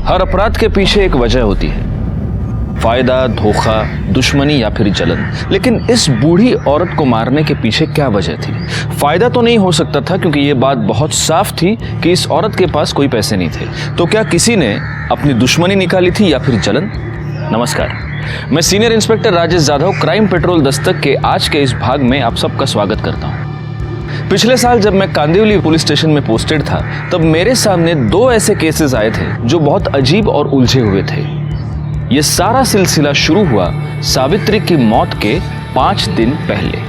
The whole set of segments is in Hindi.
हर अपराध के पीछे एक वजह होती है, फायदा, धोखा, दुश्मनी या फिर जलन। लेकिन इस बूढ़ी औरत को मारने के पीछे क्या वजह थी? फायदा तो नहीं हो सकता था क्योंकि ये बात बहुत साफ थी कि इस औरत के पास कोई पैसे नहीं थे। तो क्या किसी ने अपनी दुश्मनी निकाली थी या फिर जलन? नमस्कार, मैं senior inspector Rajesh Jadhav crime petrol Dastak के आज के इस भाग में आप सबका स्वागत करता हूँ। पिछले साल जब मैं कांदिवली पुलिस स्टेशन में पोस्टेड था तब मेरे सामने 2 ऐसे केसेस आए थे जो बहुत अजीब और उलझे हुए थे। ये सारा सिलसिला शुरू हुआ सावित्री की मौत के 5 दिन पहले।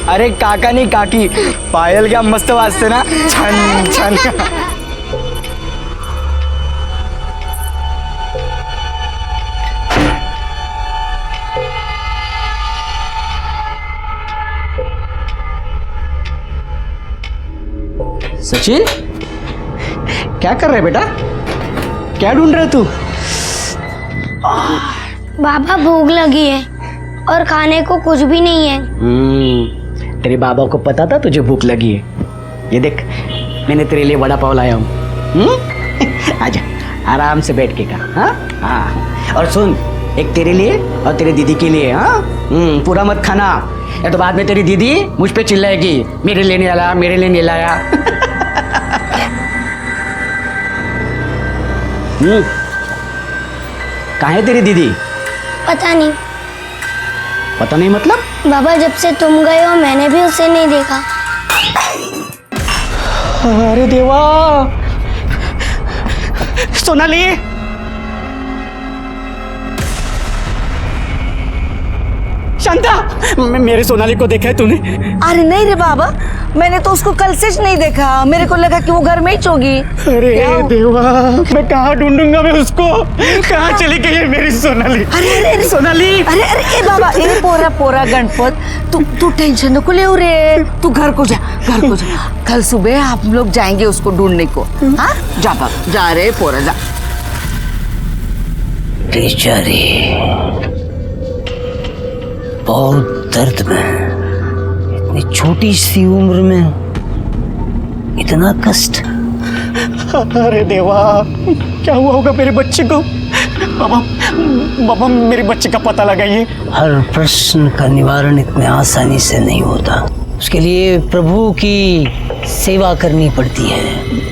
अरे काका नहीं काकी, पायल क्या मस्त वाजते ना, छन छन। सचिन, क्या कर रहे बेटा? क्या ढूंढ रहे तू? बाबा भूख लगी है और खाने को कुछ भी नहीं है। तेरे बाबा को पता था तुझे भूख लगी है। ये देख, मैंने तेरे लिए वड़ा पाव लाया हूँ। आजा, आराम से बैठ के खा। हाँ, और सुन, एक तेरे लिए और तेरे दीदी के लिए। हाँ, पूरा मत खाना, या तो बाद में तेरी दीदी मुझ पे चिल्लाएगी, मेरे लिए नहीं लाया, मेरे लिए नहीं लाया। कहाँ है तेरी दीदी? पता नहीं। पता नहीं मतलब? बाबा, जब से तुम गए हो मैंने भी उसे नहीं देखा। अरे देवा, सोनाली, शांता, मेरे सोनाली को देखा है तूने? अरे नहीं रे बाबा, मैंने तो उसको कल से नहीं देखा। मेरे को लगा कि वो घर में ही होगी। अरे देवा, मैं कहाँ ढूंढूंगा मैं उसको? कहाँ चली गई है मेरी सोनाली? अरे सोनाली, अरे अरे ए बाबा, ए पोरा गणपत, तू टेंशन न ले रे। तू घर को जा। कल सुबह हम लोग जाएंगे उसको ढूंढने को। हाँ, जा बाबा, जा रे पोरा, जा। बेचारी बहुत दर्द में, इतनी छोटी सी उम्र में इतना कष्ट। अरे देवा, क्या हुआ होगा मेरे बच्चे को? बाबा मेरे बच्चे का पता लगाइए। हर प्रश्न का निवारण इतने आसानी से नहीं होता। उसके लिए प्रभु की सेवा करनी पड़ती है,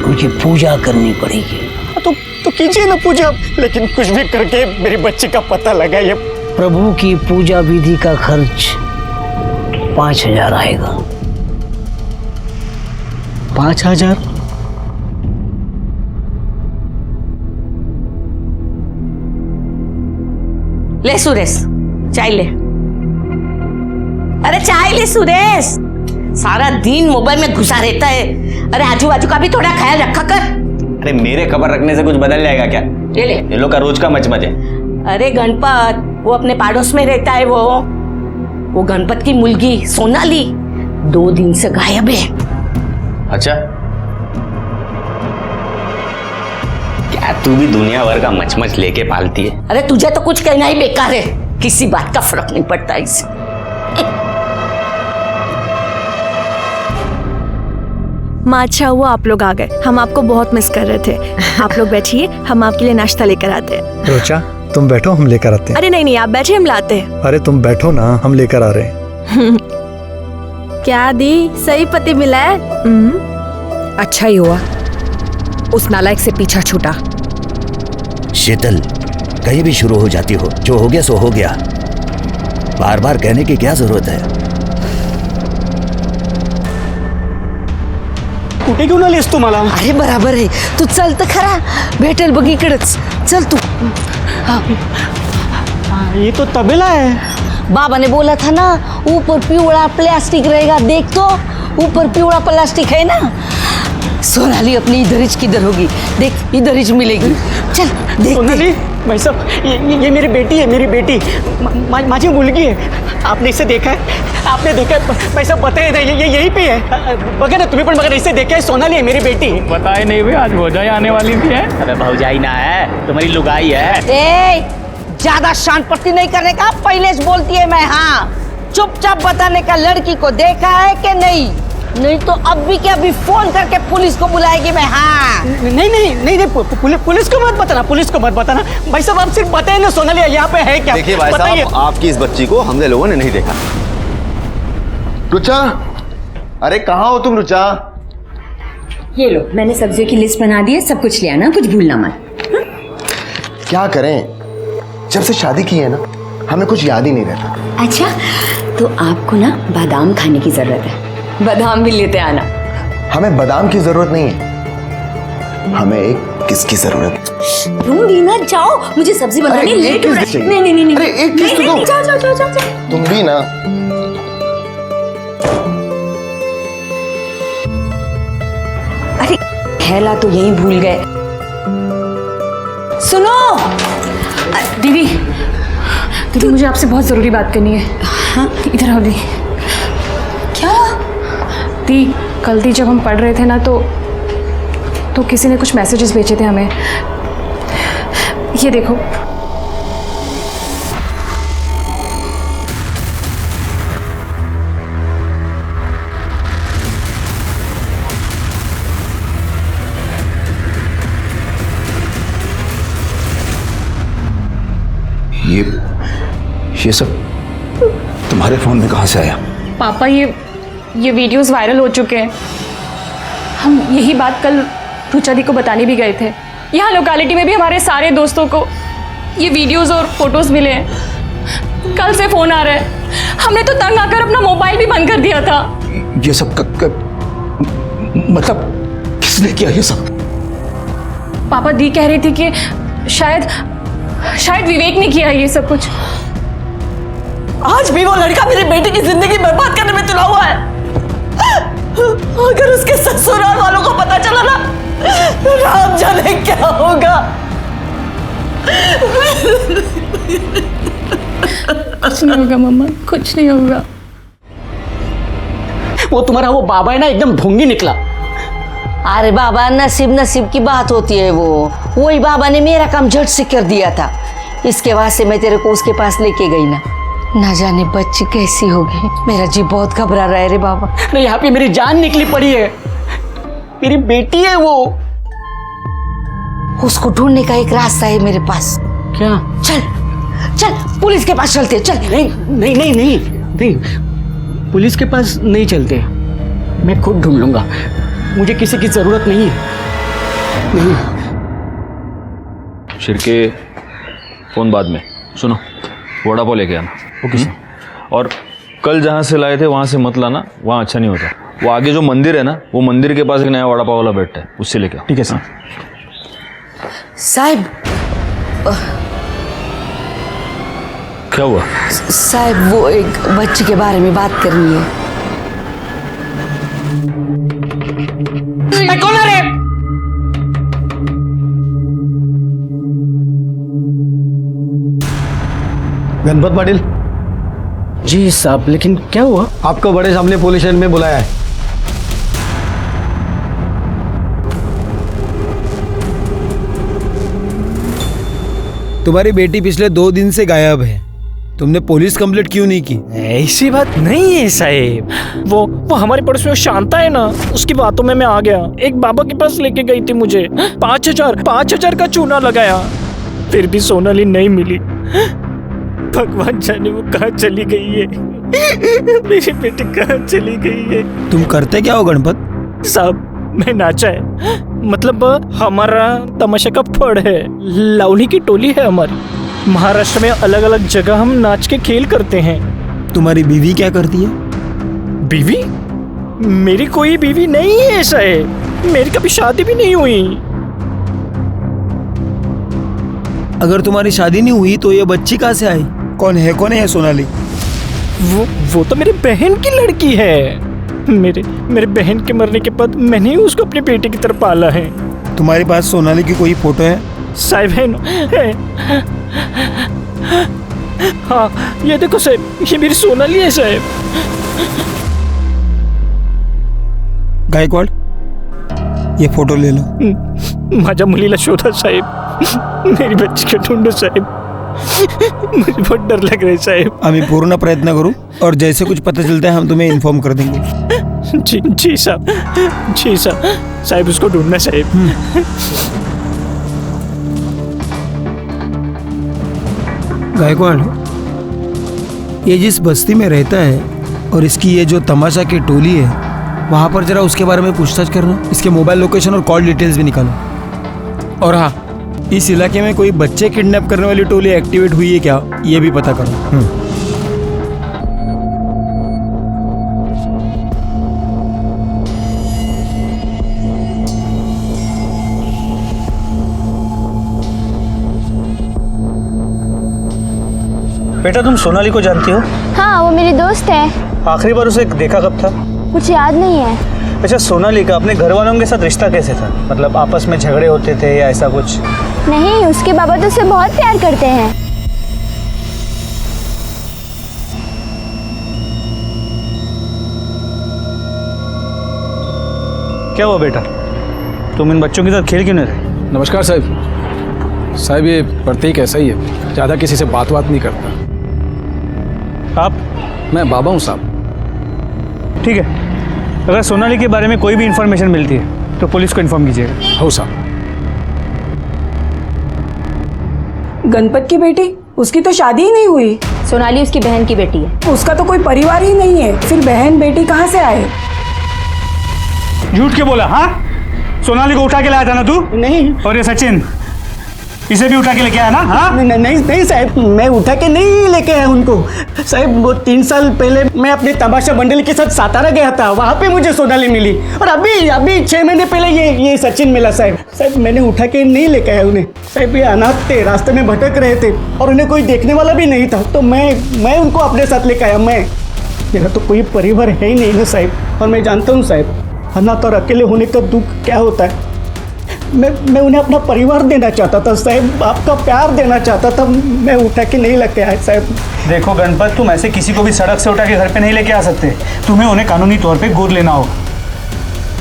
उनकी पूजा करनी पड़ेगी। तो कीजिए ना पूजा, लेकिन कुछ भी करके मेरे बच्चे का पता लगाइए। प्रभु की पूजा विधि का खर्च 5,000 आएगा। 5,000? ले सुरेश, चाय ले। अरे चाय ले सुरेश, सारा दिन मोबाइल में घुसा रहता है। अरे आजू बाजू का भी थोड़ा ख्याल रखा कर। अरे मेरे खबर रखने से कुछ बदल जाएगा क्या? ले ये लोग का रोज का मचमच है। अरे गणपत, वो अपने पड़ोस में रहता है। वो गणपत की मुलगी सोनाली 2 दिन से गायब है। अच्छा, क्या तू भी दुनिया भर का मचमच लेके पालती है? अरे तुझे तो कुछ कहना ही बेकार है, किसी बात का फर्क नहीं पड़ता इससे। माँ, अच्छा हुआ आप लोग आ गए, हम आपको बहुत मिस कर रहे थे। आप लोग बैठिए, हम आपके लिए नाश्ता लेकर आते हैं। रोचा, तुम बैठो, हम लेकर आते हैं। अरे नहीं, आप बैठे, हम लाते हैं। अरे तुम बैठो ना, हम लेकर आ रहे हैं। क्या दी, सही पति मिला है? अच्छा ही हुआ, उस नालायक से पीछा छूटा। शीतल, कहीं भी शुरू हो जाती हो, जो हो गया सो हो गया, बार बार कहने की क्या जरूरत है? कुठे घेऊन आलीस तू मला? अरे बराबर आहे, तू चल तर खरा, भेटेल बघ इकडेच, चल तू। ये तो तबेला है। बाबा ने बोला था ना, ऊपर पिवड़ा प्लास्टिक रहेगा, देख तो ऊपर पिवड़ा प्लास्टिक है ना। सोनाली अपनी इधर ही किधर होगी, देख इधर ही मिलेगी। चल देख। सोनाली, भाई साहब ये मेरी बेटी है, मेरी बेटी माझी मुलगी है। आपने इसे देखा है? आपने देखा है? भाई साहब बताइए ना, ये यहीं पे है बघा ना तुम्ही पण बघा, इसे देखा है? सोनाली है मेरी बेटी। बताए नहीं भाई, आज भौजाई आने वाली थी है। अरे भौजाई ना है, तुम्हारी लुगाई है। ए, ज्यादा शान पट्टी नहीं करने का, पहले से बोलती है मैं। हाँ, चुपचाप बताने का लड़की को देखा है कि नहीं, नहीं तो अभी के अभी फोन करके पुलिस को बुलाएगी मैं। हाँ नहीं पुलिस को मत बताना, पुलिस को मत बताना। भाई साहब आप सिर्फ बताइए ना सोनाली यहाँ पे है क्या? देखिए भाई साहब, आपकी इस बच्ची को हमने लोगों ने नहीं देखा। रुचा, अरे कहाँ हो तुम रुचा? ये लो, मैंने सब्जियों की लिस्ट बना दी है, सब कुछ ले आना, कुछ भूलना मत। क्या करें, जब से शादी की है ना, हमें कुछ याद ही नहीं रहता। अच्छा, तो आपको ना बादाम खाने की जरूरत है, बादाम भी लेते आना। हमें बादाम की जरूरत नहीं है, हमें एक किसकी जरूरत है। दूंगी ना, जाओ, मुझे सब्जी बनानी लेट हो रही है। नहीं, अरे एक किस तो दो। जाओ। तुम भी ना। अरे थैला तो यहीं भूल गए। सुनो दीदी, मुझे आपसे बहुत ज़रूरी बात करनी है। हाँ, इधर आओ दी। क्या? दी, कल दी जब हम पढ़ रहे थे ना, तो किसी ने कुछ मैसेजेस भेजे थे हमें। ये देखो। ये सब तुम्हारे फोन में कहाँ से आया? पापा, ये वीडियोस वायरल हो चुके हैं। हम यही बात कल रुचा दी को बताने भी गए थे। यहाँ लोकेलिटी में भी हमारे सारे दोस्तों को ये वीडियोस और फोटोज मिले हैं। कल से फोन आ रहा है। हमने तो तंग आकर अपना मोबाइल भी बंद कर दिया था। ये सब मतलब किसने किया ये सब? पापा, दी कह रही थी कि शायद विवेक ने किया ये सब कुछ। आज भी वो लड़का मेरी बेटी की जिंदगी बर्बाद करने में तुला हुआ है। अगर उसके ससुराल वालों को पता चला ना, राम जाने क्या होगा। कुछ नहीं होगा मम्मा, कुछ नहीं होगा। वो तुम्हारा वो बाबा है ना, एकदम ढोंगी निकला। अरे बाबा, नसीब की बात होती है। वही बाबा ने मेरा काम झट से कर दिया था। इसके बाद से मैं तेरे को उसके पास लेके गई ना जाने बच्ची कैसी होगी। मेरा जी बहुत घबरा रहा है रे बाबा। नहीं, यहाँ पे मेरी जान निकली पड़ी है। मेरी बेटी है वो। उसको ढूंढने का एक रास्ता है मेरे पास। क्या? चल पुलिस के पास चलते। चल। नहीं, पुलिस के पास नहीं चलते। मैं खुद ढूंढ लूंगा, मुझे किसी की जरूरत नहीं है। नहीं। शिरके, फोन बाद में। सुनो, वड़ा पाव लेके आना। Okay sir. और कल जहाँ से लाए थे वहाँ से मत लाना, वहाँ अच्छा नहीं होता। वो आगे जो मंदिर है ना, वो मंदिर के पास एक नया वड़ा पाव वाला बैठता है, उससे लेके आओ। ठीक है सर। साहब, क्या हुआ? साहब, वो एक बच्ची के बारे में बात करनी है। कौन है रे? गणपत पाटिल जी साहब, लेकिन क्या हुआ? आपको बड़े सामने पुलिस स्टेशन में बुलाया है। तुम्हारी बेटी पिछले 2 दिन से गायब है। तुमने पुलिस कंप्लेंट क्यों नहीं की? ऐसी बात नहीं है साहेब। वो हमारे पड़ोस में शांता है ना, उसकी बातों में मैं आ गया। एक बाबा के पास लेके गई थी मुझे। 5,000 का चूना लगाया, फिर भी सोनाली नहीं मिली। भगवान जाने वो कहाँ चली गई है। मेरी बेटी कहाँ चली गई है। तुम करते क्या हो गणपत? साहब, मैं नाचा है, मतलब हमारा तमाशा का फड़ है। लावणी की टोली है हमारी। महाराष्ट्र में अलग अलग जगह हम नाच के खेल करते हैं। तुम्हारी बीवी क्या करती है? बीवी? मेरी कोई बीवी नहीं है साहब, मेरी कभी शादी भी नहीं हुई। अगर तुम्हारी शादी नहीं हुई तो ये बच्ची कहाँ से आई? कौन है सोनाली? वो तो मेरी बहन की लड़की है। मेरे बहन के मरने के बाद मैंने ही उसको अपनी बेटी की तरफ पाला है। तुम्हारे पास सोनाली की कोई फोटो है? साहब है। हाँ ये देखो साहब, ये मेरी सोनाली है साहब। गायकवाड़, ये फोटो ले लो। माझ्या मुलीला शोधा साहेब, मेरी बच्ची को ढूंढो साहेब, मुझे बहुत डर लग रहा है साहेब। आम्ही पूर्ण प्रयत्न करू और जैसे कुछ पता चलता है हम तुम्हें इन्फॉर्म कर देंगे। जी साहब, जी साहब, साहब उसको ढूंढना साहब। गायकवाड़, ये जिस बस्ती में रहता है और इसकी ये जो तमाशा की टोली है, वहाँ पर जरा उसके बारे में पूछताछ करना, इसके मोबाइल लोकेशन और कॉल डिटेल्स भी निकालो। और हाँ, इस इलाके में कोई बच्चे किडनैप करने वाली टोली एक्टिवेट हुई है क्या, ये भी पता करो। बेटा तुम सोनाली को जानती हो? हाँ, वो मेरी दोस्त है। आखिरी बार उसे देखा कब था? मुझे याद नहीं है। अच्छा, सोनाली का अपने घर वालों के साथ रिश्ता कैसे था? मतलब आपस में झगड़े होते थे या ऐसा कुछ? नहीं, उसके बाबा तो उसे बहुत प्यार करते हैं। क्या हुआ बेटा, तुम इन बच्चों के साथ खेल क्यों नहीं रहे? नमस्कार साहब। साहब ये प्रतीक ऐसा ही है, ज़्यादा किसी से बात नहीं करता। आप? मैं बाबा हूँ साहब। ठीक है, अगर सोनाली के बारे में कोई भी इंफॉर्मेशन मिलती है तो पुलिस को इन्फॉर्म कीजिएगा। हो साहब। गणपत की बेटी, उसकी तो शादी ही नहीं हुई। सोनाली उसकी बहन की बेटी है। उसका तो कोई परिवार ही नहीं है, फिर बहन बेटी कहाँ से आए? झूठ क्यों बोला? हाँ, सोनाली को उठा के लाया था ना तू? नहीं। और ये सचिन, इसे भी उठा के लेके आया ना? हाँ? नहीं साहब, मैं उठा के नहीं लेके आया उनको। साहब वो 3 साल पहले मैं अपने तमाशा मंडल के साथ सातारा गया था, वहाँ पे मुझे सोनाली मिली। और अभी 6 महीने पहले ये सचिन मिला साहब। मैंने उठा के नहीं लेके आया उन्हें। साहब ये अनाथ थे, रास्ते में भटक रहे थे और उन्हें कोई देखने वाला भी नहीं था, तो मैं उनको अपने साथ लेके आया। मेरा तो कोई परिवार है ही नहीं ना साहब। और मैं जानता हूँ साहब, अनाथ और अकेले होने का दुख क्या होता है। मैं उन्हें अपना परिवार देना चाहता था साहब, आपका प्यार देना चाहता था। मैं उठा के नहीं लेके आया साहब। देखो गणपत, तुम ऐसे किसी को भी सड़क से उठा के घर पे नहीं लेके आ सकते। तुम्हें उन्हें कानूनी तौर पे गोद लेना होगा,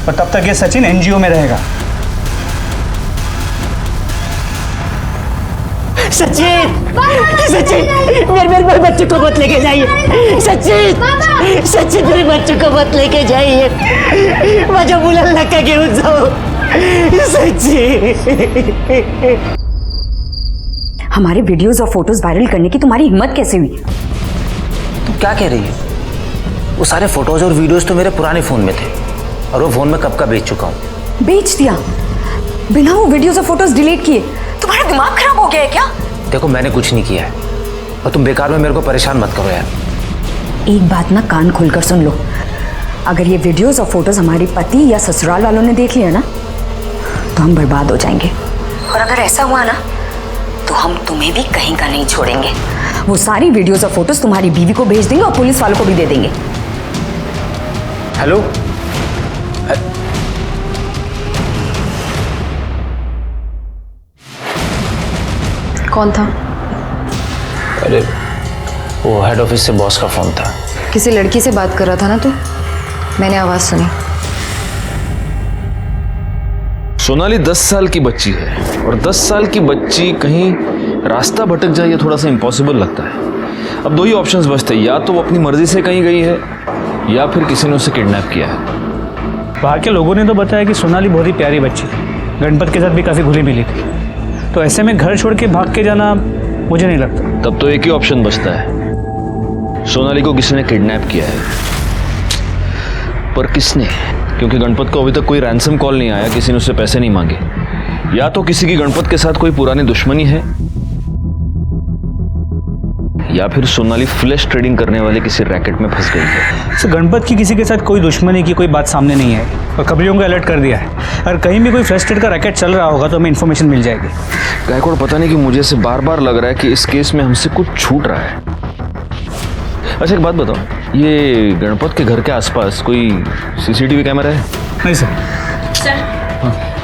और तब तक ये सचिन एनजीओ में रहेगा। सचिन, मेरे बच्चे को मत लेके जाइए। सचिन मेरे बच्चे को मत लेके जाइए। माझ्या मुलाला नका घेऊन जाओ। हमारे वीडियोस और फोटोज वायरल करने की तुम्हारी हिम्मत कैसे हुई? तुम क्या कह रही है? वो सारे फोटोज और वीडियोस तो मेरे पुराने फोन में थे, और वो फोन में कब का बेच चुका हूँ। बेच दिया बिना वो वीडियोस और फोटोज डिलीट किए? तुम्हारा दिमाग खराब हो गया है क्या? देखो मैंने कुछ नहीं किया है, और तुम बेकार में मेरे को परेशान मत करो यार। एक बात ना कान खोलकर सुन लो, अगर ये वीडियोस और फोटोज हमारे पति या ससुराल वालों ने देख लिया ना, तो हम बर्बाद हो जाएंगे। और अगर ऐसा हुआ ना, तो हम तुम्हें भी कहीं का नहीं छोड़ेंगे। वो सारी वीडियोस और फोटोज तुम्हारी बीवी को भेज देंगे और पुलिस वालों को भी दे देंगे। हेलो, कौन था? अरे वो हेड ऑफिस से बॉस का फोन था। किसी लड़की से बात कर रहा था ना तू? मैंने आवाज सुनी। सोनाली 10 साल की बच्ची है, और 10 साल की बच्ची कहीं रास्ता भटक जाए ये थोड़ा सा इम्पॉसिबल लगता है। अब 2 ही ऑप्शंस बचते हैं, या तो वो अपनी मर्जी से कहीं गई है, या फिर किसी ने उसे किडनैप किया है। वहाँ के लोगों ने तो बताया कि सोनाली बहुत ही प्यारी बच्ची थी, गणपत के साथ भी काफ़ी घुली मिली थी। तो ऐसे में घर छोड़ के भाग के जाना मुझे नहीं लगता। तब तो एक ही ऑप्शन बचता है, सोनाली को किसी ने किडनैप किया है। पर किसने? क्योंकि गणपत को अभी तक कोई रैंसम कॉल नहीं आया, किसी ने उससे पैसे नहीं मांगे। या तो किसी की गणपत के साथ कोई पुरानी दुश्मनी है, या फिर सोनाली फ्लैश ट्रेडिंग करने वाले किसी रैकेट में फंस गई है। तो गणपत की किसी के साथ कोई दुश्मनी की कोई बात सामने नहीं है, और कबलियों को अलर्ट कर दिया है। अगर कहीं भी कोई फ्लैश ट्रेड का रैकेट चल रहा होगा तो हमें इन्फॉर्मेशन मिल जाएगी। गायकवाड़, पता नहीं कि मुझे से बार बार लग रहा है कि इस केस में हमसे कुछ छूट रहा है। अच्छा एक बात बताओ, ये गणपत के घर के आसपास कोई सीसीटीवी कैमरा है? नहीं सर।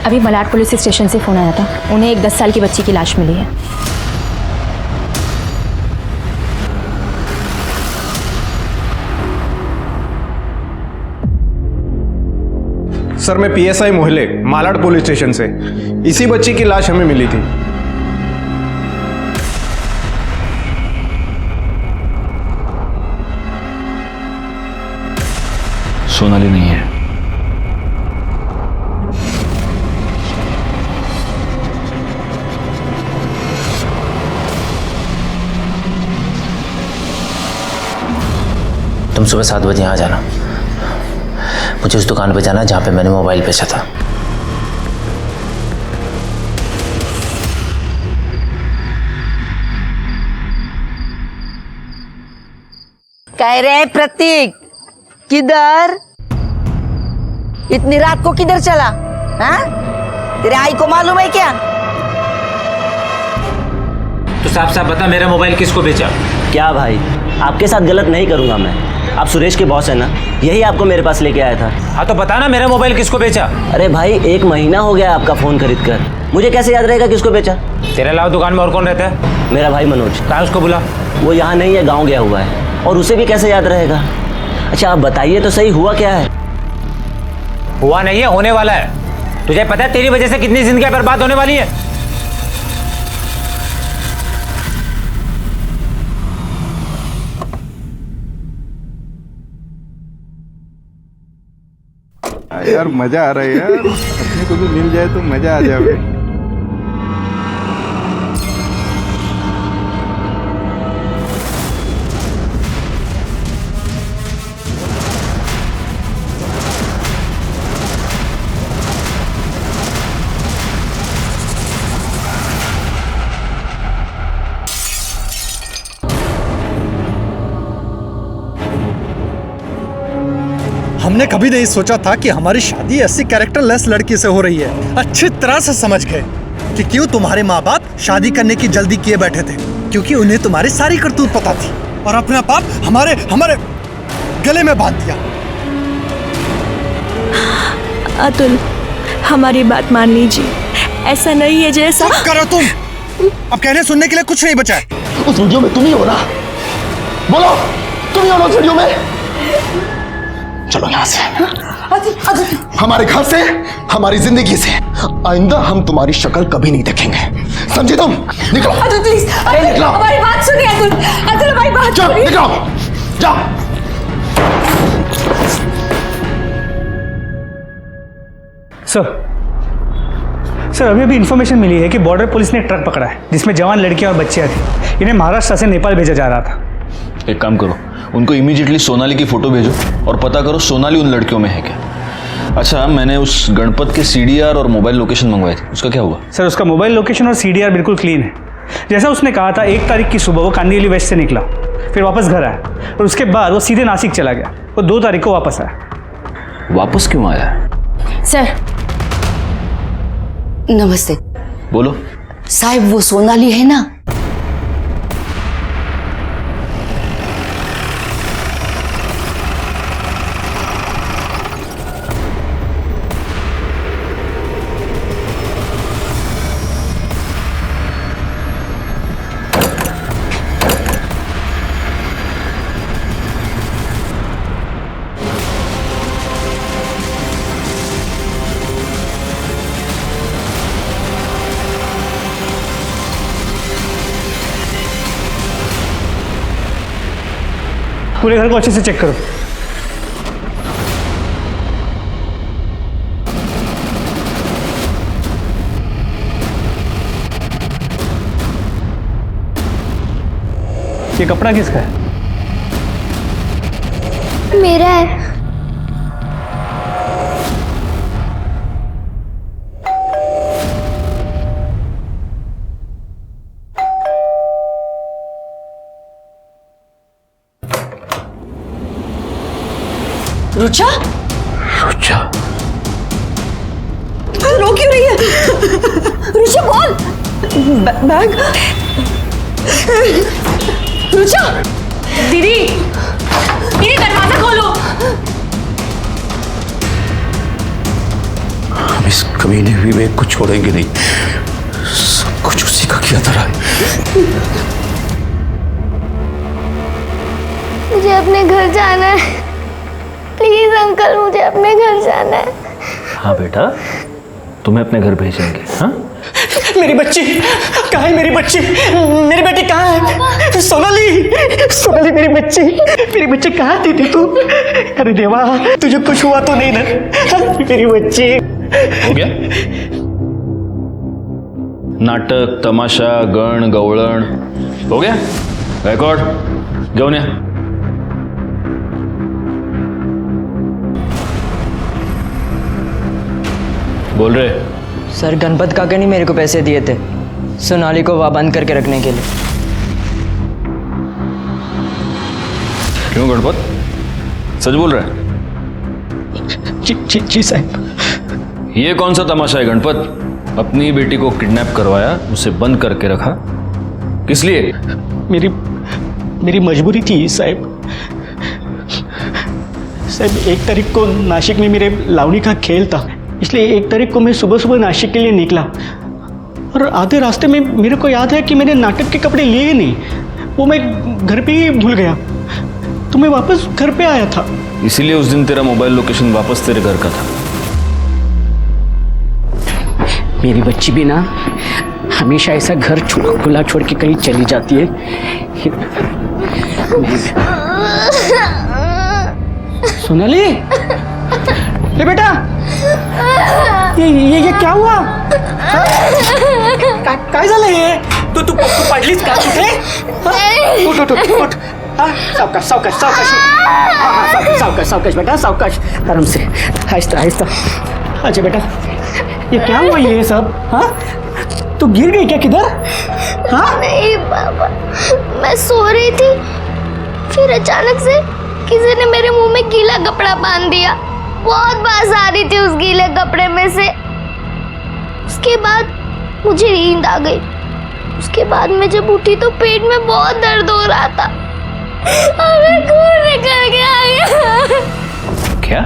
अभी मलाड पुलिस स्टेशन से फ़ोन आया था, उन्हें एक 10 साल की बच्ची की लाश मिली है। सर मैं PSI मोहल्ले मालाड पुलिस स्टेशन से, इसी बच्ची की लाश हमें मिली थी। सोनाली नहीं है। तुम सुबह 7 बजे यहाँ आ जाना। मुझे उस दुकान पे जाना है जहाँ पे मैंने मोबाइल बेचा था। कह रहे हैं प्रतीक, किधर? इतनी रात को किधर चला? हाँ? तेरे आई को मालूम है क्या? तो साफ साफ बता, मेरा मोबाइल किसको बेचा? क्या भाई, आपके साथ गलत नहीं करूंगा मैं। आप सुरेश के बॉस है ना, यही आपको मेरे पास लेके आया था। हाँ तो बता ना, मेरा मोबाइल किसको बेचा? अरे भाई 1 महीना हो गया आपका फोन खरीद कर, मुझे कैसे याद रहेगा किसको बेचा? तेरे अलावा दुकान में और कौन रहता है? मेरा भाई मनोज। कहाँ उसको बुला? वो यहाँ नहीं है, गाँव गया हुआ है, और उसे भी कैसे याद रहेगा? अच्छा आप बताइए तो सही, हुआ क्या है? हुआ नहीं है, होने वाला है। तुझे पता है तेरी वजह से कितनी जिंदगियां बर्बाद होने वाली है? यार मजा आ रहा है यार, अपने को भी मिल जाए तो मजा आ जाए। हमने कभी नहीं सोचा था कि हमारी शादी ऐसी कैरेक्टरलेस लड़की से हो रही है। अच्छी तरह से समझ गए कि क्यों तुम्हारे माँ बाप शादी करने की जल्दी किए बैठे थे, क्योंकि उन्हें तुम्हारी सारी करतूत पता थी और अपना पाप हमारे गले में बांध दिया। अतुल, हमारी बात मान लीजिए, ऐसा नहीं है जैसा। चुप करो तुम, अब कहने सुनने के लिए कुछ नहीं बचा है। उस वीडियो में तुम ही हो ना? बोलो, तुम ही हो ना उस वीडियो में? चलो यहाँ से, हमारे घर से, हमारी जिंदगी से। आइंदा हम तुम्हारी शक्ल कभी नहीं देखेंगे, समझे तुम? निकलो अतुल प्लीज, निकलो, हमारी बात सुनिए अतुल, अतुल हमारी बात सुनिए। निकलो, जाओ। सर अभी इन्फॉर्मेशन मिली है कि बॉर्डर पुलिस ने एक ट्रक पकड़ा है जिसमें जवान लड़कियां और बच्चियां थी। इन्हें महाराष्ट्र से नेपाल भेजा जा रहा था। एक काम करो, उनको इमीडिएटली सोनाली की फोटो भेजो और पता करो सोनाली उन लड़कियों में है क्या। अच्छा, मैंने उस गणपत के CDR और मोबाइल लोकेशन मंगवाए थे, उसका क्या हुआ? सर उसका मोबाइल लोकेशन और CDR बिल्कुल क्लीन है। जैसा उसने कहा था, 1 तारीख की सुबह वो कांदिवली वेस्ट से निकला, फिर वापस घर आया और उसके बाद वो सीधे नासिक चला गया। वो 2 तारीख को वापस आया। वापस क्यों आया? सर नमस्ते। बोलो। साहब वो सोनाली है ना? पूरे घर को अच्छे से चेक करो। ये कपड़ा किसका है? मेरा है। रुचा? रुचा? रो क्यों रही है? रुचा बोल। बैग। रुचा। दीदी, दरवाजा खोलो। इस कमीने विवेक को छोड़ेंगे नहीं, सब कुछ उसी का किया धरा है। मुझे अपने घर जाना है, प्लीज अंकल, मुझे अपने घर जाना है। हाँ बेटा, तुम्हें अपने घर भेजेंगे। हाँ, मेरी बच्ची कहाँ है? मेरी बच्ची, मेरी बेटी कहाँ है? सोनाली, सोनाली मेरी बच्ची कहाँ थी तू? अरे देवा, तुझे कुछ हुआ तो नहीं ना? मेरी बच्ची। हो गया? नाटक, तमाशा, गण गवळण हो गया? गायकवाड घेऊन या। बोल रहे सर, गणपत काका ने मेरे को पैसे दिए थे सोनाली को वहाँ बंद करके रखने के लिए। क्यों गणपत, सच बोल रहे हैं? जी साहब। ये कौन सा तमाशा है गणपत? अपनी बेटी को किडनैप करवाया, उसे बंद करके रखा, किस लिए? मेरी मजबूरी थी साहब। साहब, 1 तारीख को नासिक में मेरे लावणी का खेल था, इसलिए 1 तारीख को मैं सुबह सुबह नासिक के लिए निकला और आधे रास्ते में मेरे को याद है कि मैंने नाटक के कपड़े लिए नहीं, वो मैं घर पे ही भूल गया, तो मैं वापस घर पे आया था। इसीलिए उस दिन तेरा मोबाइल लोकेशन वापस तेरे घर का था। मेरी बच्ची भी ना हमेशा ऐसा घर खुला छोड़ के कहीं चली जाती है। सोनाली, ले बेटा, ये क्या हुआ? काय झालं हे? तू पडलीस का तिथे? उठ। सावकाश बेटा, सावकाश, आराम से, आहिस्ता। अच्छा बेटा, ये क्या हुआ ये सब? हाँ, तू गिर गई क्या किधर? हाँ? नहीं बाबा, मैं सो रही थी, फिर अचानक से किसी ने मेरे मुंह में गीला कपड़ा बांध दिया। बहुत बास आ रही थी उस गीले कपड़े में से। उसके बाद मुझे नींद आ गई। उसके बाद मैं जब उठी तो पेट में बहुत दर्द हो रहा था और मैं खून निकल के आ गया। क्या?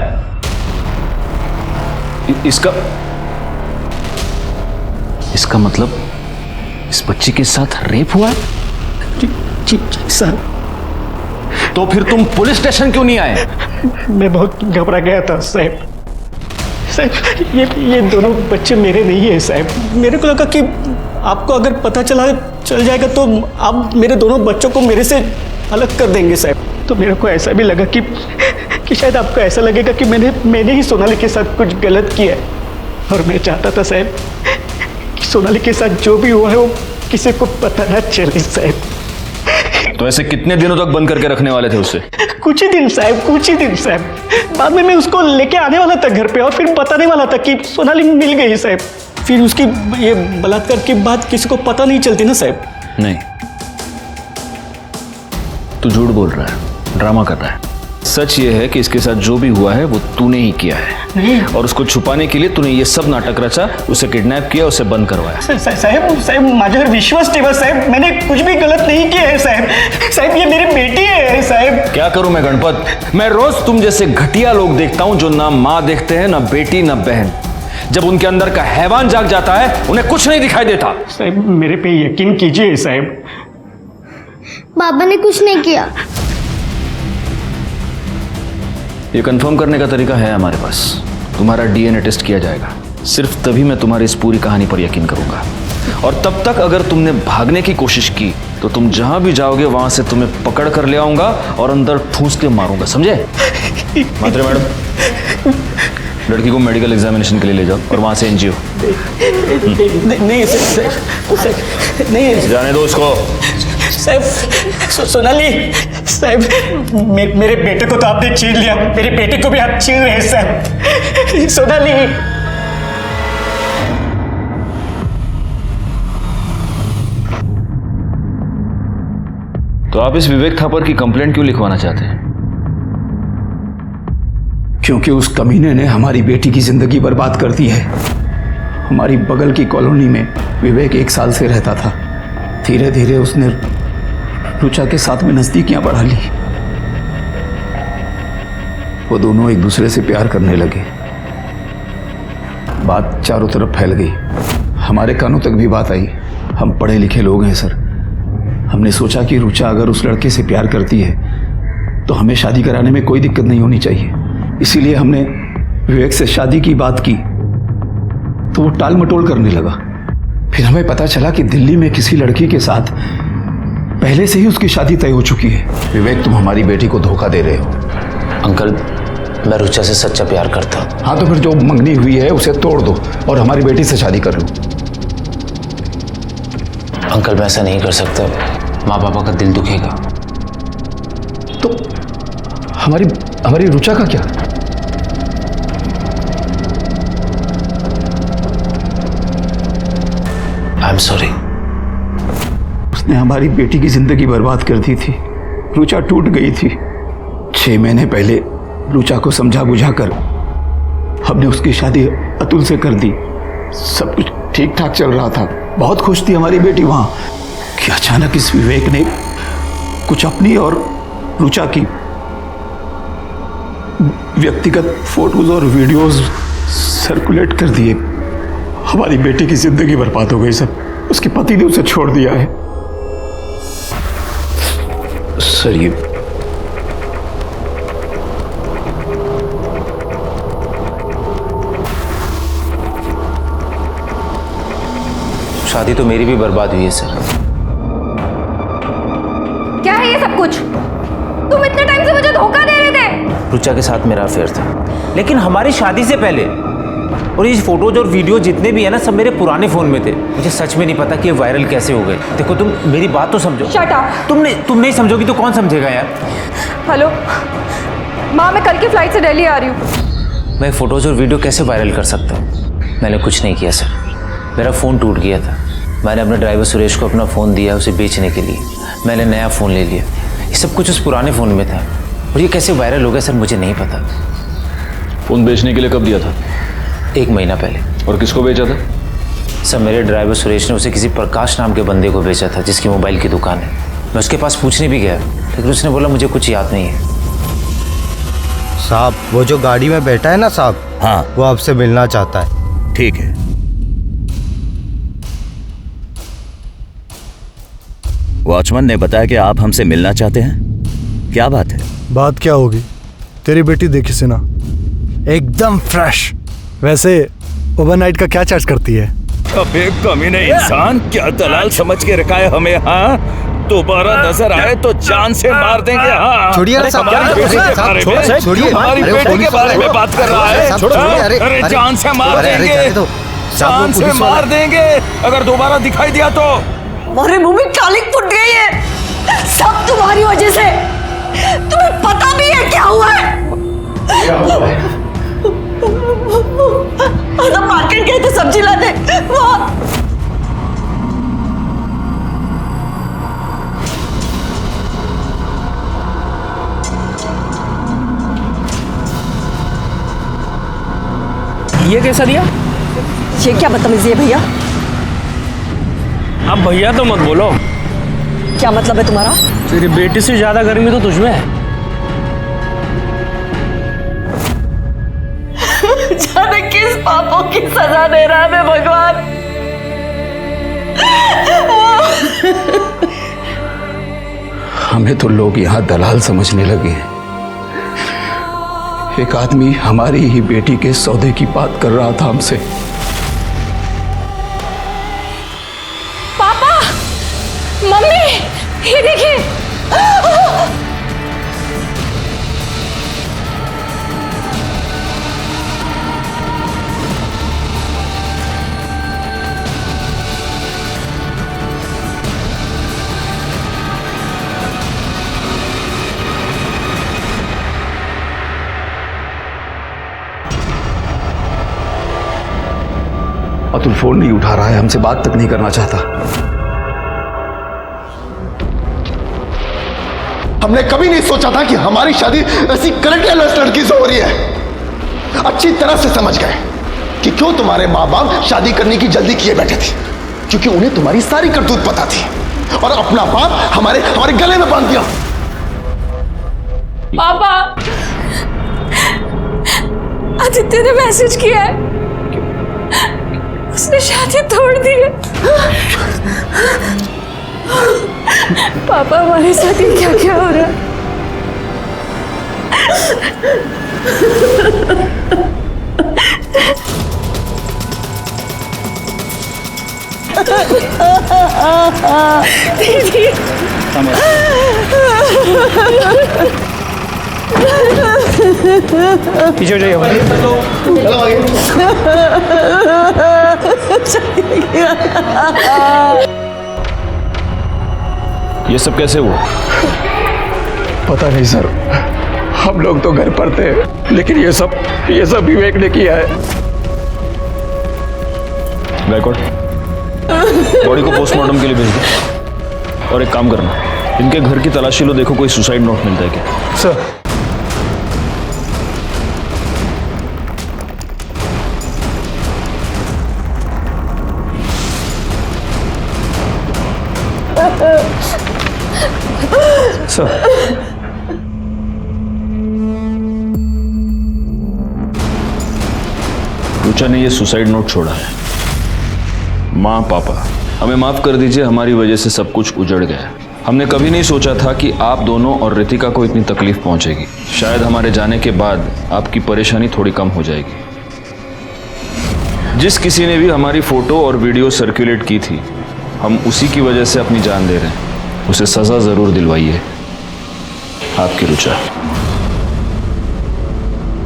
इसका मतलब इस बच्ची के साथ रेप हुआ? जी सर। तो फिर तुम पुलिस स्टेशन क्यों नहीं आए? मैं बहुत घबरा गया था साहब। ये दोनों बच्चे मेरे नहीं है साहब। मेरे को लगा कि आपको अगर पता चल जाएगा तो आप मेरे दोनों बच्चों को मेरे से अलग कर देंगे साहब। तो मेरे को ऐसा भी लगा कि शायद आपको ऐसा लगेगा कि मैंने ही सोनाली के साथ कुछ गलत किया है, और मैं चाहता था साहब कि सोनाली के साथ जो भी हुआ है वो किसी को पता ना चले साहब। तो ऐसे कितने दिनों तक बंद करके रखने वाले थे उसे? कुछ ही दिन साहब। बाद में मैं उसको लेके आने वाला था घर पे और फिर बताने वाला था कि सोनाली मिल गई साहब। फिर उसकी ये बलात्कार की बात किसी को पता नहीं चलती ना साहब। नहीं, तू झूठ बोल रहा है, ड्रामा कर रहा है। सच ये है कि इसके साथ जो भी हुआ है वो तूने ही किया है, और उसको छुपाने के लिए तूने ये सब नाटक रचा, उसे किडनैप किया, उसे बंद करवाया। साहब माझ्यावर विश्वास ठेवा साहब, मैंने कुछ भी गलत नहीं किया है साहब। ये मेरी बेटी है साहब। क्या करूं मैं गणपत? मैं रोज तुम जैसे घटिया लोग देखता हूं जो ना माँ देखते हैं, ना बेटी, ना बहन। जब उनके अंदर का हैवान जाग जाता है उन्हें कुछ नहीं दिखाई देता। साहब मेरे पे यकीन कीजिए साहब। बाबा ने कुछ नहीं किया। ये कंफर्म करने का तरीका है हमारे पास। तुम्हारा डीएनए टेस्ट किया जाएगा, सिर्फ तभी मैं तुम्हारी इस पूरी कहानी पर यकीन करूंगा। और तब तक अगर तुमने भागने की कोशिश की तो तुम जहां भी जाओगे वहां से तुम्हें पकड़ कर ले आऊंगा और अंदर ठूंस के मारूंगा, समझे? मात्रे मैडम, लड़की को मेडिकल एग्जामिनेशन के लिए ले जाओ और वहां से एनजीओ। नहीं जाने दो उसको। साहब, सोनाली साहब, मेरे बेटे को तो आपने छीन लिया, मेरी बेटी को भी आप छीन रहे हैं साहब। सोनाली, तो आप इस विवेक थापर की कंप्लेंट क्यों लिखवाना चाहते हैं? क्योंकि उस कमीने ने हमारी बेटी की जिंदगी बर्बाद कर दी है। हमारी बगल की कॉलोनी में विवेक 1 साल से रहता था। धीरे धीरे उसने रुचा के साथ में नजदीकियां बढ़ा ली। वो दोनों एक दूसरे से प्यार करने लगे। बात चारों तरफ फैल गई, हमारे कानों तक भी बात आई। हम पढ़े लिखे लोग हैं सर, हमने सोचा कि रुचा अगर उस लड़के से प्यार करती है तो हमें शादी कराने में कोई दिक्कत नहीं होनी चाहिए। इसीलिए हमने विवेक से शादी की बात की तो वो टाल मटोल करने लगा। फिर हमें पता चला कि दिल्ली में किसी लड़की के साथ पहले से ही उसकी शादी तय हो चुकी है। विवेक, तुम हमारी बेटी को धोखा दे रहे हो। अंकल, मैं रुचा से सच्चा प्यार करता हूँ। हाँ तो फिर जो मंगनी हुई है उसे तोड़ दो और हमारी बेटी से शादी कर लो। अंकल, मैं ऐसा नहीं कर सकता, माँ पापा का दिल दुखेगा। तो हमारी रुचा का क्या? I am sorry. उसने हमारी बेटी की जिंदगी बर्बाद कर दी थी। रुचा टूट गई थी। 6 महीने पहले रुचा को समझा बुझाकर हमने उसकी शादी अतुल से कर दी। सब कुछ ठीक ठाक चल रहा था, बहुत खुश थी हमारी बेटी वहां कि अचानक इस विवेक ने कुछ अपनी और रुचा की व्यक्तिगत फोटोज और वीडियोस सर्कुलेट कर दिए। हमारी बेटी की जिंदगी बर्बाद हो गई सर। उसके पति ने उसे छोड़ दिया है सर। ये शादी तो मेरी भी बर्बाद हुई है सर। क्या है ये सब कुछ? तुम इतने टाइम से मुझे धोखा दे रहे थे। रुचा के साथ मेरा अफेयर था, लेकिन हमारी शादी से पहले। और ये फोटोज और वीडियो जितने भी है ना, सब मेरे पुराने फोन में थे। मुझे सच में नहीं पता कि ये वायरल कैसे हो गए। देखो, तुम मेरी बात तो समझो। Shut up. तुम नहीं समझोगी तो कौन समझेगा यार। हेलो माँ, मैं कल की फ्लाइट से दिल्ली आ रही हूँ। मैं फोटोज और वीडियो कैसे वायरल कर सकता हूँ? मैंने कुछ नहीं किया सर। मेरा फ़ोन टूट गया था। मैंने अपने ड्राइवर सुरेश को अपना फ़ोन दिया उसे बेचने के लिए। मैंने नया फ़ोन ले लिया। ये सब कुछ उस पुराने फ़ोन में था। और ये कैसे वायरल हो गया सर, मुझे नहीं पता। फ़ोन बेचने के लिए कब दिया था? 1 महीना पहले। और किसको बेचा था? सर, मेरे ड्राइवर सुरेश ने उसे किसी प्रकाश नाम के बंदे को बेचा था, जिसकी मोबाइल की दुकान है। मैं उसके पास पूछने भी गया, लेकिन उसने बोला मुझे कुछ याद नहीं है। साहब, वो जो गाड़ी में बैठा है ना साहब, हाँ, वो आपसे मिलना चाहता है। ठीक है। वॉचमैन ने बताया कि आप हमसे मिलना चाहते हैं। क्या बात है? बात क्या होगी? तेरी बेटी देखी से ना, एकदम फ्रेश। वैसे ओवरनाइट का क्या चार्ज करती है? अबे कमीने इंसान, क्या दलाल समझ के रखा है हमें? हाँ, दोबारा नजर आए तो जान से मार देंगे। हाँ, छोड़िए ना साहब, हमारी बेटी के बारे में, छोड़िए, हमारी बेटी के बारे में बात कर रहा है। अरे जान से मार देंगे, जान से मार देंगे अगर दोबारा दिखाई दिया तो। हमारे मुंह में कालिक फुट गई है, सब तुम्हारी वजह से। तुम्हें पता भी है क्या हुआ है? हम मार्केट गए थे सब्जी लाने, वहां ये कैसा दिया? ये क्या बदतमीजी है भैया? अब भैया तो मत बोलो। क्या मतलब है तुम्हारा? तेरी बेटी से ज्यादा गर्मी तो तुझमें है। जाने किस पापों की सजा दे रहा है भगवान। हमें तो लोग यहाँ दलाल समझने लगे हैं। एक आदमी हमारी ही बेटी के सौदे की बात कर रहा था हमसे। पापा, मम्मी, ये देखिए। अतुल फोन नहीं उठा रहा है, हमसे बात तक नहीं करना चाहता। हमने कभी नहीं सोचा था कि हमारी शादी ऐसी करेक्टरलेस लड़की से हो रही है। अच्छी तरह से समझ गए कि क्यों तुम्हारे माँ बाप शादी करने की जल्दी किए बैठे थे, क्योंकि उन्हें तुम्हारी सारी करतूत पता थी और अपना पाप हमारे गले में बांध दिया। पापा, आदित्य ने मैसेज किया है। उसने शादी तोड़ दी है। पापा हमारे साथ ही क्या क्या हो रहा है? दीदी पीछे हो जाइए। ये सब कैसे हुआ? पता नहीं सर, हम लोग तो घर पर थे, लेकिन ये सब विवेक ने किया है। गायकवाड़, बॉडी को पोस्टमार्टम के लिए भेज दो। और एक काम करना, इनके घर की तलाशी लो, देखो कोई सुसाइड नोट मिलता है क्या। सर रुचा ने ये सुसाइड नोट छोड़ा है। माँ पापा, हमें माफ कर दीजिए, हमारी वजह से सब कुछ उजड़ गया। हमने कभी नहीं सोचा था कि आप दोनों और रितिका को इतनी तकलीफ पहुंचेगी। शायद हमारे जाने के बाद आपकी परेशानी थोड़ी कम हो जाएगी। जिस किसी ने भी हमारी फोटो और वीडियो सर्कुलेट की थी, हम उसी की वजह से अपनी जान दे रहे हैं। उसे सजा जरूर दिलवाइए। आपकी रुचा।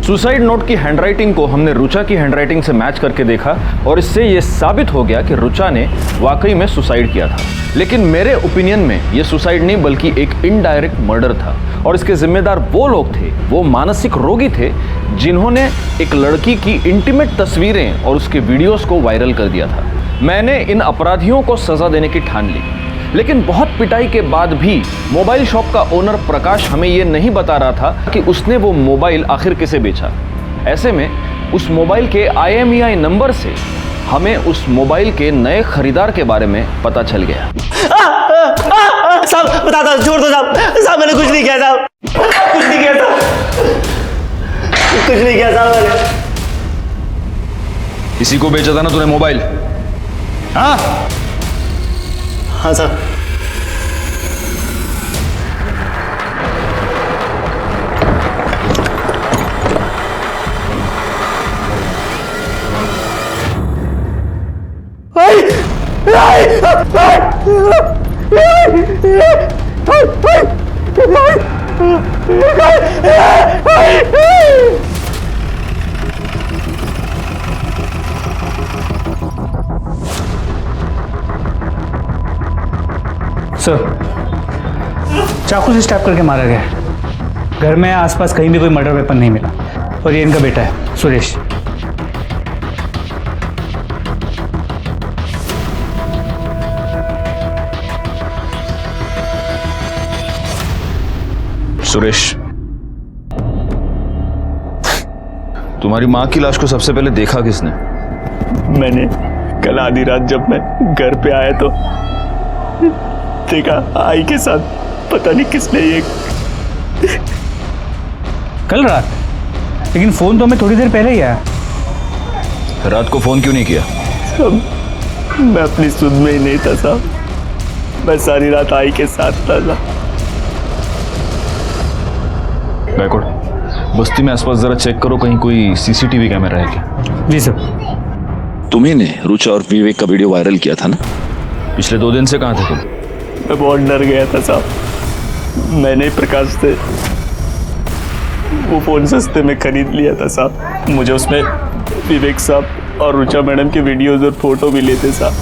सुसाइड नोट की हैंडराइटिंग को हमने रुचा की हैंडराइटिंग से मैच करके देखा और इससे यह साबित हो गया कि रुचा ने वाकई में सुसाइड किया था। लेकिन मेरे ओपिनियन में यह सुसाइड नहीं बल्कि एक इनडायरेक्ट मर्डर था और इसके जिम्मेदार वो लोग थे, वो मानसिक रोगी थे जिन्होंने एक लड़की की इंटीमेट तस्वीरें और उसके वीडियोस को वायरल कर दिया था। मैंने इन अपराधियों को सजा देने की ठान ली, लेकिन बहुत पिटाई के बाद भी मोबाइल शॉप का ओनर प्रकाश हमें यह नहीं बता रहा था कि उसने वो मोबाइल आखिर किसे बेचा। ऐसे में उस मोबाइल के IMEI नंबर से हमें उस मोबाइल के नए खरीदार के बारे में पता चल गया। साहब बता दो, छोड़ दो साहब। साहब मैंने कुछ नहीं किया साहब, कुछ नहीं किया साहब, कुछ नहीं किया साहब मैंने। इसी को बेचा था ना तूने मोबाइल? हाँ हाँ साहब। सर, चाकू से स्टैप करके मारा गया। घर में आसपास कहीं भी कोई मर्डर वेपन नहीं मिला और ये इनका बेटा है सुरेश। सुरेश, तुम्हारी माँ की लाश को सबसे पहले देखा किसने? मैंने कल आधी रात जब मैं घर पे आया तो देखा आई के साथ, पता नहीं किसने ये। कल रात? लेकिन फोन तो हमें थोड़ी देर पहले ही आया। रात को फोन क्यों नहीं किया? मैं अपनी सुध में ही नहीं था साहब, मैं सारी रात आई के साथ था। गायकवाड़, बस्ती में आसपास जरा चेक करो, कहीं कोई CCTV कैमरा है क्या? जी सर। तुम्ही ने रुचा और विवेक का वीडियो वायरल किया था ना? पिछले 2 दिन से कहाँ थे तुम? मैं बहुत डर गया था साहब। मैंने प्रकाश से वो फोन सस्ते में खरीद लिया था साहब। मुझे उसमें विवेक साहब और रुचा मैडम के वीडियोस और फोटो भी लेते साहब।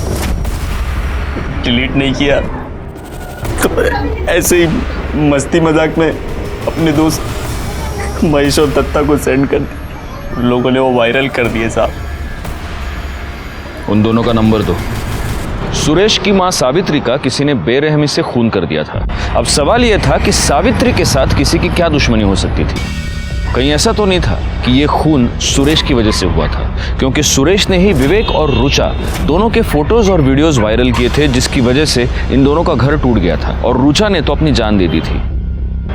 डिलीट नहीं किया तो ऐसे ही मस्ती मजाक में अपने दोस्त महेश और दत्ता को सेंड कर दिया। उन लोगों ने वो वायरल कर दिए साहब। उन दोनों का नंबर दो। सुरेश की मां सावित्री का किसी ने बेरहमी से खून कर दिया था। अब सवाल यह था कि सावित्री के साथ किसी की क्या दुश्मनी हो सकती थी? कहीं ऐसा तो नहीं था कि यह खून सुरेश की वजह से हुआ था, क्योंकि सुरेश ने ही विवेक और रुचा दोनों के फोटोज और वीडियोस वायरल किए थे, जिसकी वजह से इन दोनों का घर टूट गया था और रुचा ने तो अपनी जान दे दी थी।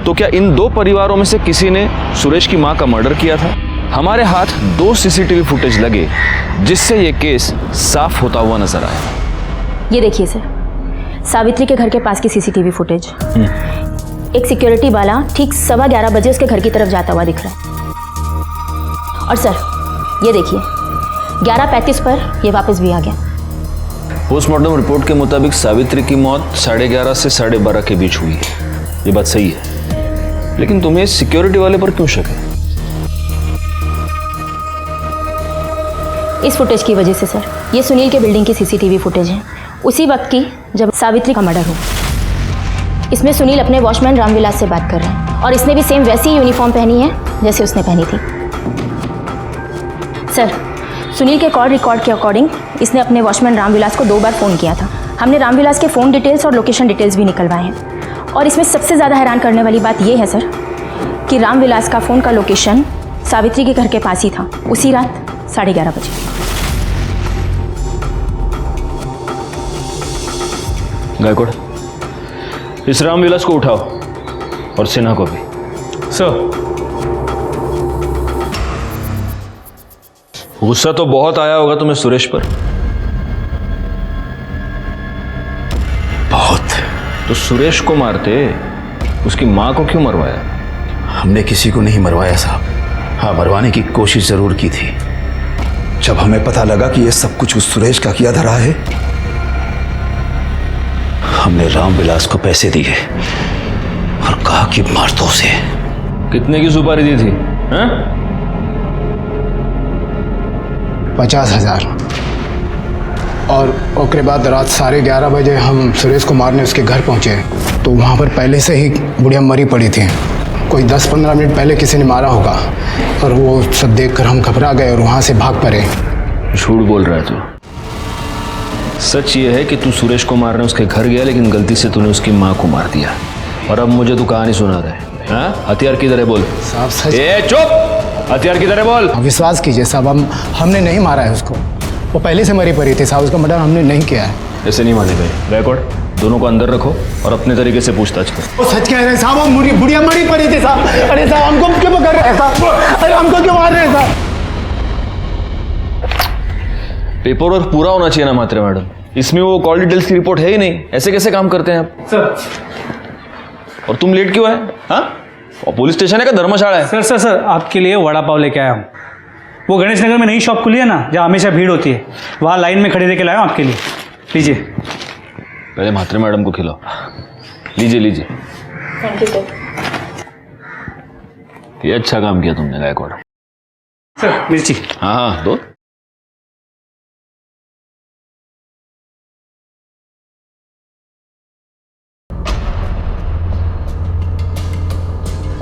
तो क्या इन 2 परिवारों में से किसी ने सुरेश की मां का मर्डर किया था? हमारे हाथ 2 सीसीटीवी फुटेज लगे जिससे ये केस साफ होता हुआ नजर आया। ये देखिए सर, सावित्री के घर के पास की सीसीटीवी फुटेज। एक सिक्योरिटी वाला ठीक 11:15 बजे उसके घर की तरफ जाता हुआ दिख रहा है। और सर ये देखिए 11:35 पर ये वापस भी आ गया। पोस्टमार्टम रिपोर्ट के मुताबिक सावित्री की मौत 11:30 से 12:30 के बीच हुई है। ये बात सही है, लेकिन तुम्हें सिक्योरिटी वाले पर क्यों शक है? इस फुटेज की वजह से सर, ये सुनील के बिल्डिंग की सीसीटीवी फुटेज है उसी वक्त की जब सावित्री का मर्डर हुआ। इसमें सुनील अपने वॉचमैन रामविलास से बात कर रहे हैं और इसने भी सेम वैसी यूनिफॉर्म पहनी है जैसे उसने पहनी थी। सर, सुनील के कॉल रिकॉर्ड के अकॉर्डिंग इसने अपने वॉचमैन रामविलास को 2 बार फ़ोन किया था। हमने रामविलास के फ़ोन डिटेल्स और लोकेशन डिटेल्स भी निकलवाए हैं। और इसमें सबसे ज़्यादा हैरान करने वाली बात यह है सर कि रामविलास का फ़ोन का लोकेशन सावित्री के घर के पास ही था उसी रात 11:30 बजे। गायकवाड़, इस रामविलास को उठाओ और सिन्हा को भी। सर। गुस्सा तो बहुत आया होगा तुम्हें सुरेश पर। बहुत। तो सुरेश को मारते उसकी मां को क्यों मरवाया? हमने किसी को नहीं मरवाया साहब। हाँ, मरवाने की कोशिश जरूर की थी। जब हमें पता लगा कि ये सब कुछ उस सुरेश का किया धरा है, हमने रामविलास को पैसे दिए और कहा कि मार दो उसे। कितने की सुपारी दी थी? हाँ? 50,000। और उसके बाद रात 11:30 बजे हम सुरेश को मारने उसके घर पहुंचे तो वहां पर पहले से ही बुढ़िया मरी पड़ी थी। कोई 10-15 मिनट पहले किसी ने मारा होगा और वो सब देखकर हम घबरा गए और वहां से भाग पड़े। झूठ बोल रहा है तू। सच ये है कि तू सुरेश को मारने उसके घर गया, लेकिन गलती से तूने उसकी माँ को मार दिया। और अब मुझे तू कहानी सुना रहा है। हाँ? हथियार किधर है बोल। साहब सच। ए चुप, हथियार किधर है बोल। विश्वास कीजिए साहब, हमने नहीं मारा है उसको। वो पहले से मरी पड़ी थी साहब, उसका मर्डर हमने नहीं किया है। ऐसे नहीं माने गए। गायकवाड़, दोनों को अंदर रखो और अपने तरीके से पूछताछ करो। वो सच कह रहे हैं साहब, वो बुढ़िया मरी पड़ी थी साहब। अरे साहब हमको क्यों पकड़ रहे हैं साहब? अरे हमको क्यों मार रहे हैं साहब? पेपर वर्क पूरा होना चाहिए ना मात्रे मैडम। इसमें वो कॉल डिटेल्स की रिपोर्ट है ही नहीं। ऐसे कैसे काम करते हैं आप? सर। और तुम लेट क्यों है? हाँ? और पुलिस स्टेशन है का धर्मशाला है? सर सर सर, आपके लिए वड़ा पाव लेके आया हूँ। वो गणेश नगर में नई शॉप खुली है ना, जहाँ हमेशा भीड़ होती है, वहाँ लाइन में खड़े रह के लाया हूँ आपके लिए। लीजिए। पहले मात्रे मैडम को खिलाओ। लीजिए लीजिए। Thank you sir. ये अच्छा काम किया तुमने गायकवाड़। सर मिर्ची। हाँ हाँ दो।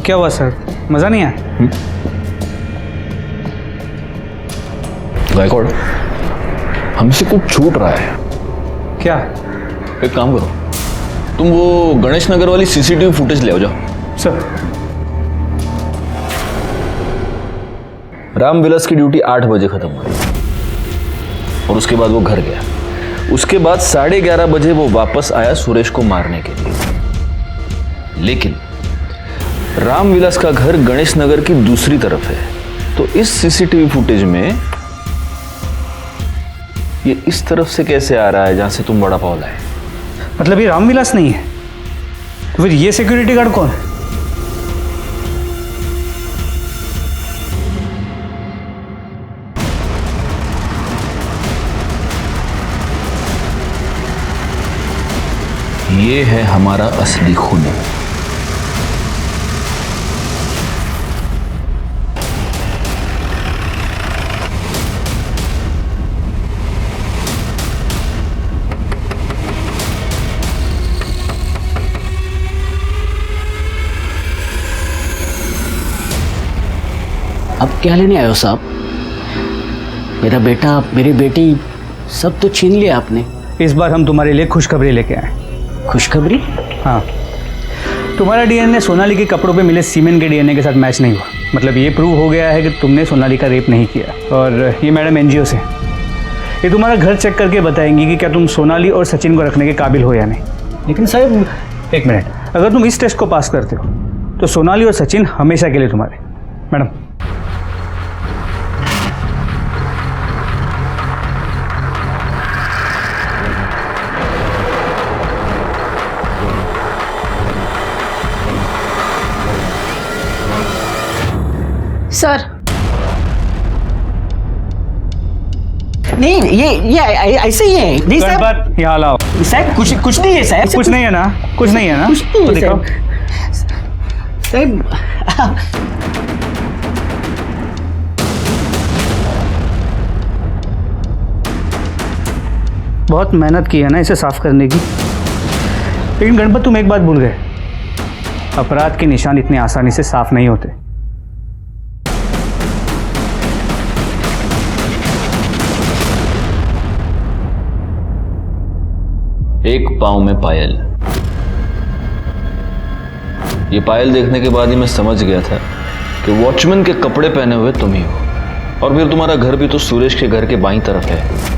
क्या हुआ सर, मज़ा नहीं आया? गायकवाड़, हमसे कुछ छूट रहा है। क्या? एक काम करो, तुम वो गणेश नगर वाली सीसीटीवी फुटेज ले आओ जाओ। सर। रामविलास की ड्यूटी 8 बजे खत्म हुई और उसके बाद वो घर गया। उसके बाद 11:30 बजे वो वापस आया सुरेश को मारने के लिए। लेकिन रामविलास का घर गणेश नगर की दूसरी तरफ है, तो इस सीसीटीवी फुटेज में ये इस तरफ से कैसे आ रहा है जहां से तुम वड़ा पाव लाए? मतलब ये रामविलास नहीं है, तो फिर ये सिक्योरिटी गार्ड कौन है? ये है हमारा असली खून। अब क्या लेने आए हो साहब? मेरा बेटा, मेरी बेटी, सब तो छीन लिया आपने। इस बार हम तुम्हारे लिए खुशखबरी लेके आए। खुशखबरी? हाँ, तुम्हारा डीएनए सोनाली के कपड़ों पे मिले सीमेन के डीएनए के साथ मैच नहीं हुआ। मतलब ये प्रूव हो गया है कि तुमने सोनाली का रेप नहीं किया। और ये मैडम एनजीओ से, ये तुम्हारा घर चेक करके बताएंगी कि क्या तुम सोनाली और सचिन को रखने के काबिल हो या नहीं। लेकिन साहब एक मिनट, अगर तुम इस टेस्ट को पास करते हो तो सोनाली और सचिन हमेशा के लिए तुम्हारे। मैडम सर नहीं ये ऐसे ही है। नहीं साहब, गणपत यहाँ लाओ। साहब कुछ नहीं है साहब। कुछ नहीं है ना? कुछ नहीं है ना? कुछ नहीं तो है दिखाओ। साहब। बहुत मेहनत की है ना इसे साफ करने की, लेकिन गणपत तुम एक बात भूल गए, अपराध के निशान इतने आसानी से साफ नहीं होते। एक पांव में पायल। ये पायल देखने के बाद ही मैं समझ गया था कि वॉचमैन के कपड़े पहने हुए तुम ही हो, और फिर तुम्हारा घर भी तो सुरेश के घर के बाईं तरफ है।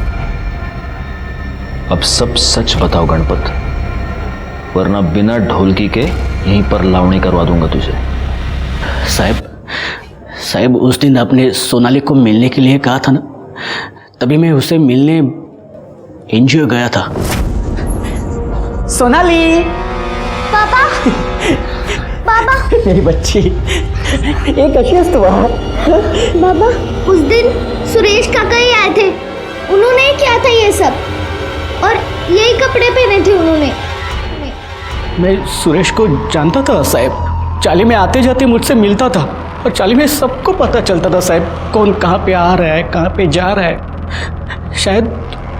अब सब सच बताओ गणपत, वरना बिना ढोलकी के यहीं पर लावणी करवा दूंगा तुझे। साहब उस दिन आपने सोनाली को मिलने के लिए कहा था ना, तभी मैं उसे मिलने एनजीओ गया था। सोनाली। पापा पापा मेरी बच्ची, एक अशियस्त हुआ। बाबा उस दिन सुरेश काका ही आए थे, उन्होंने ही किया था ये सब, और यही कपड़े पहने थे उन्होंने। मैं सुरेश को जानता था साहब, चाली में आते जाते मुझसे मिलता था, और चाली में सबको पता चलता था साहब कौन कहाँ पे आ रहा है, कहाँ पे जा रहा है। शायद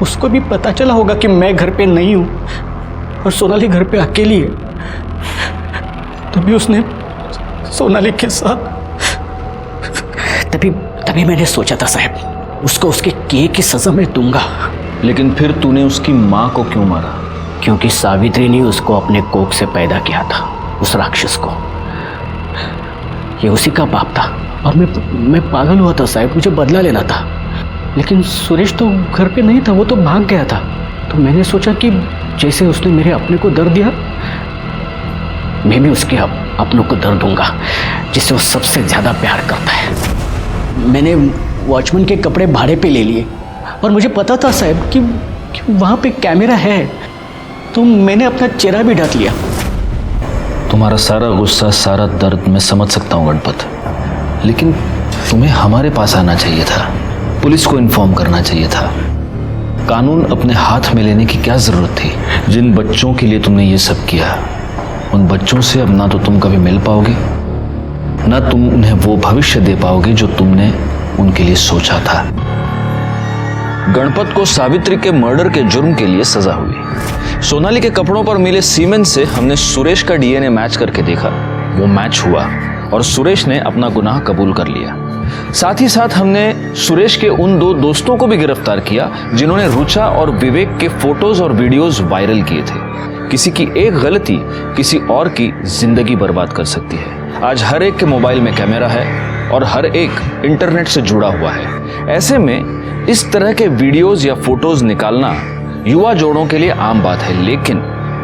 उसको भी पता चला होगा कि मैं घर पे नहीं हूँ और सोनाली घर पे अकेली है, तभी उसने सोनाली के साथ तभी मैंने सोचा था साहब उसको उसके किए की सजा मैं दूंगा। लेकिन फिर तूने उसकी माँ को क्यों मारा? क्योंकि सावित्री ने उसको अपने कोख से पैदा किया था, उस राक्षस को। ये उसी का बाप था, और मैं पागल हुआ था साहब, मुझे बदला लेना था। लेकिन सुरेश तो घर पे नहीं था, वो तो भाग गया था। तो मैंने सोचा कि जैसे उसने मेरे अपने को दर्द दिया, मैं भी उसके अपनों को दर्द दूंगा जिससे वो सबसे ज़्यादा प्यार करता है। मैंने वॉचमैन के कपड़े भाड़े पे ले लिए, और मुझे पता था साहब कि वहाँ पे कैमरा है, तो मैंने अपना चेहरा भी ढक लिया। तुम्हारा सारा गुस्सा, सारा दर्द मैं समझ सकता हूँ गणपत, लेकिन तुम्हें हमारे पास आना चाहिए था, पुलिस को इन्फॉर्म करना चाहिए था। कानून अपने हाथ में लेने की क्या जरूरत थी? जिन बच्चों के लिए तुमने ये सब किया, उन बच्चों से अब ना तो तुम कभी मिल पाओगे, ना तुम उन्हें वो भविष्य दे पाओगे जो तुमने उनके लिए सोचा था। गणपत को सावित्री के मर्डर के जुर्म के लिए सजा हुई। सोनाली के कपड़ों पर मिले सीमेंट से हमने सुरेश का डीएनए मैच करके देखा, वो मैच हुआ और सुरेश ने अपना गुनाह कबूल कर लिया। साथ ही साथ हमने सुरेश के उन दो दोस्तों को भी गिरफ्तार किया जिन्होंने रुचा और विवेक के फोटोज और वीडियोज वायरल किए थे। किसी की एक गलती किसी और की जिंदगी बर्बाद कर सकती है। आज हर एक के मोबाइल में कैमरा है और हर एक इंटरनेट से जुड़ा हुआ है। ऐसे में इस तरह के वीडियोज या फोटोज निकालना युवा जोड़ों के लिए आम बात है, लेकिन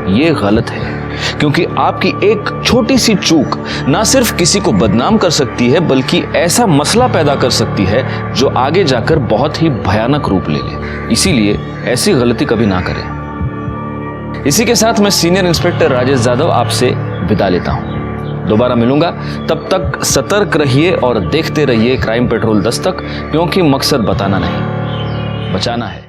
ये गलत है, क्योंकि आपकी एक छोटी सी चूक ना सिर्फ किसी को बदनाम कर सकती है, बल्कि ऐसा मसला पैदा कर सकती है जो आगे जाकर बहुत ही भयानक रूप ले ले। इसीलिए ऐसी गलती कभी ना करें। इसी के साथ मैं सीनियर इंस्पेक्टर राजेश यादव आपसे विदा लेता हूं। दोबारा मिलूंगा, तब तक सतर्क रहिए और देखते रहिए क्राइम पेट्रोल दस्तक, क्योंकि मकसद बताना नहीं, बचाना है।